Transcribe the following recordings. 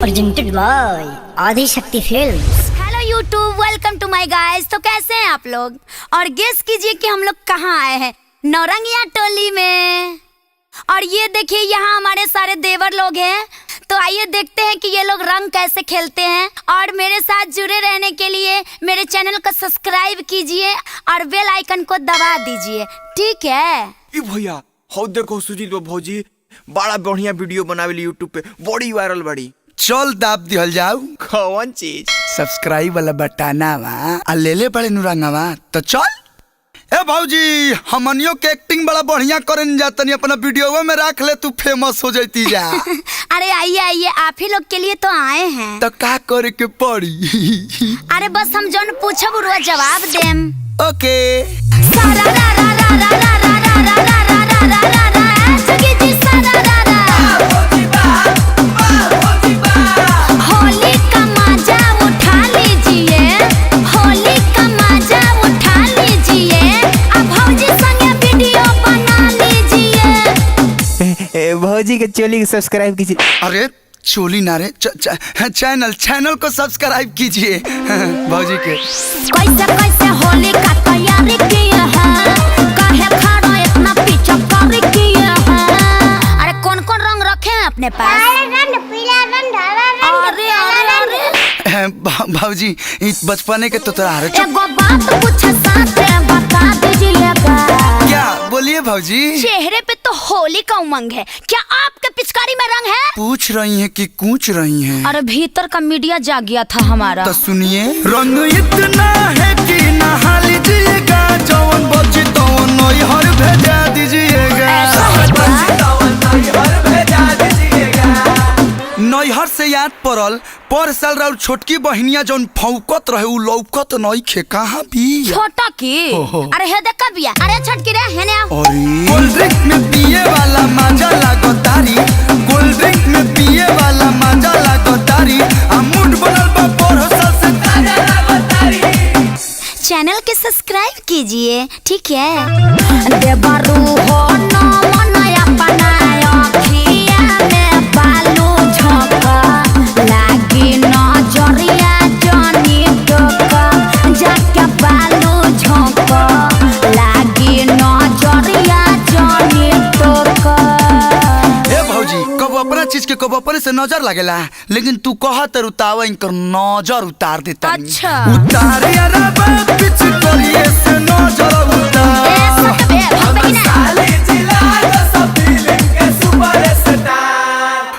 Presented by Adi Shakti Films. Hello YouTube, welcome to my guys. तो कैसे हैं आप लोग? और गेस कीजिए कि हम लोग कहाँ आए हैं? नौरंगिया टोली में। और ये देखिए यहाँ हमारे सारे देवर लोग हैं। तो आइए देखते हैं कि ये लोग रंग कैसे खेलते हैं। और मेरे साथ जुड़े रहने के लिए मेरे चैनल को सब्सक्राइब कीजिए और बेल आइकन को दबा दीजिए, ठीक है? भैया हो देखो सुजीत भौजी बड़ा बढ़िया वीडियो बनावेली यूट्यूब पे, बड़ी वायरल बड़ी। चल दाब दिहल जाऊ। कौन चीज? सब्सक्राइब वाला बटाना वा ले ले बड़े नुरंगवा। तो चल ए भौजी, हमनियो के एक्टिंग बड़ा बढ़िया करन जातनी, अपना वीडियो में रख ले, तू फेमस हो जाती जा। अरे आइए आइए, आप ही लोग के लिए तो आए हैं। तो का करे के पड़ी? अरे बस हम जौन पूछब उरुआ जवाब देम। ओके। होली का मजा उठा लीजिए, होली का मजा उठा लीजिए, अब भौजी संगे वीडियो बना लीजिए। भौजी के चोली को सब्सक्राइब कीजिए। अरे चोली ना रे, चैनल को सब्सक्राइब कीजिए भौजी के। कैसे कैसे होली का तैयारी किए हैं, काहे खड़ा इतना पीछे कर किए हैं? अरे कौन कौन रंग रखे हैं अपने पास? अरे भौजी बचपने के तो तोरा एगो बात पूछे साथे बता दीजिएगा। क्या बोलिए भौजी? चेहरे पे तो होली का उमंग है, क्या आपके पिचकारी में रंग है? पूछ रही हैं कि कूच रही हैं? अरे भीतर का मीडिया जाग गया था हमारा। तो सुनिए, रंग इतना है कि नहा लीजिएगा, जौन बची तो नैहर भेजा दीजिएगा। नैहर से याद पड़ल, पर साल राउर छोटकी बहनिया जौन फौकत रहे उ लौकत नइखे, कहाँ भी? छोटा की? अरे हे देखा बिया। अरे छटकी रे हेने आओ। कोल्ड ड्रिंक में पिए वाला मजा लागतारी, कोल्ड ड्रिंक में पिए वाला मजा लागतारी, आ मूड बनल बा पर साल से ताजा लागतारी। चैनल के सब्सक्राइब कीजिए, ठीक है? देवरू हो न मनया बनाया खिया में बालू झोंका, लागी नजरिया जानी टोका, जाके बालू झोंका, लागी नजरिया जानी टोका। ए भौजी, कब अपना चीज के कब अपने से नजर लगेला, लेकिन तू कहत उतावा इनकर नजर उतार देता। अच्छा। उतार यारा पिछ करिए से नजर उतार। ए सकबे भगबी ना।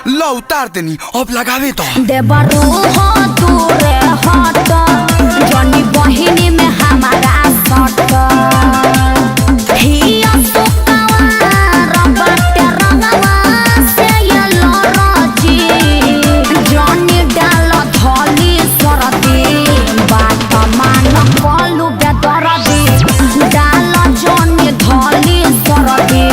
लो उतार देनी, अब लगावे तो। देवरू हो दूरे हट, जनी बहिनी में हमारा सट, हिया सुकवा रबटे रंगवा से ये लरजी, जनी डाल धली सरदी, बात मान कलू बेदरदी, डाल जनी धली सरदी,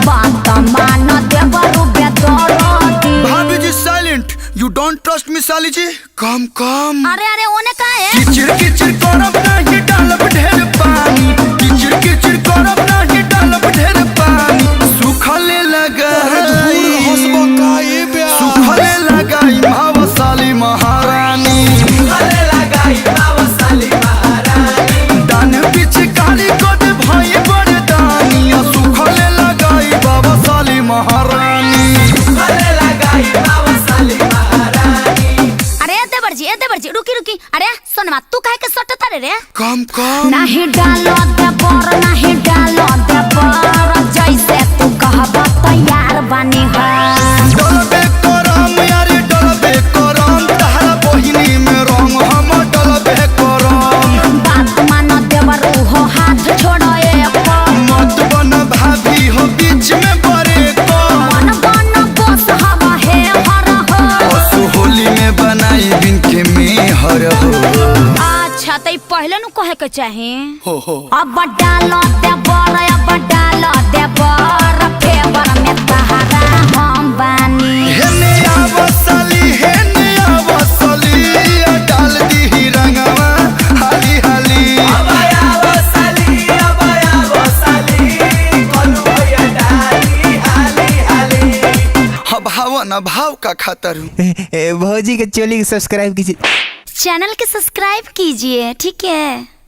बात मान देवरू बेदरदी। भाभी जी silent, you don't trust me साली जी। कम कम। अरे अरे ओने का है? किचिर किचिर करब नाही डालब ढेर पानी, किचिर किचिर करब नाही डालब ढेर पानी, सुखले लगाई सुखले लगाई भावशाली महारानी, दान पिचकारी कोड भाई बरदानी, सुखले लगाई भावशाली महारानी। अरे देवर जी रुकी रुकी। अरे सोनमा तू काहे के सटता रे? कम कम। नहीं डालो देवर, नहीं डालो देवर, जैसे तू कहबा तैयार बनी है। डलबे करम यारी डलबे करम, तहरा बहिनी में रंग हम डलबे करम। बात मानो देवर हो हाथ छोड़ो एक, मत बन भाभी हो बीच में बड़े को, मन बन बस हवा है हर हो। असु होली में बनाई बिन के में हर हो। अच्छा तई पहले नु कहे के चाहे हो। अब डालो देवर, अब डालो देवर, फेवर में तहरा हम बानी। हेने आवसली डाल दी रंगवा हाली हाली। अब भाव न भाव का खातर हूँ। भौजी के चोली सब्सक्राइब कीजिए। चैनल के सब्सक्राइब कीजिए, ठीक है।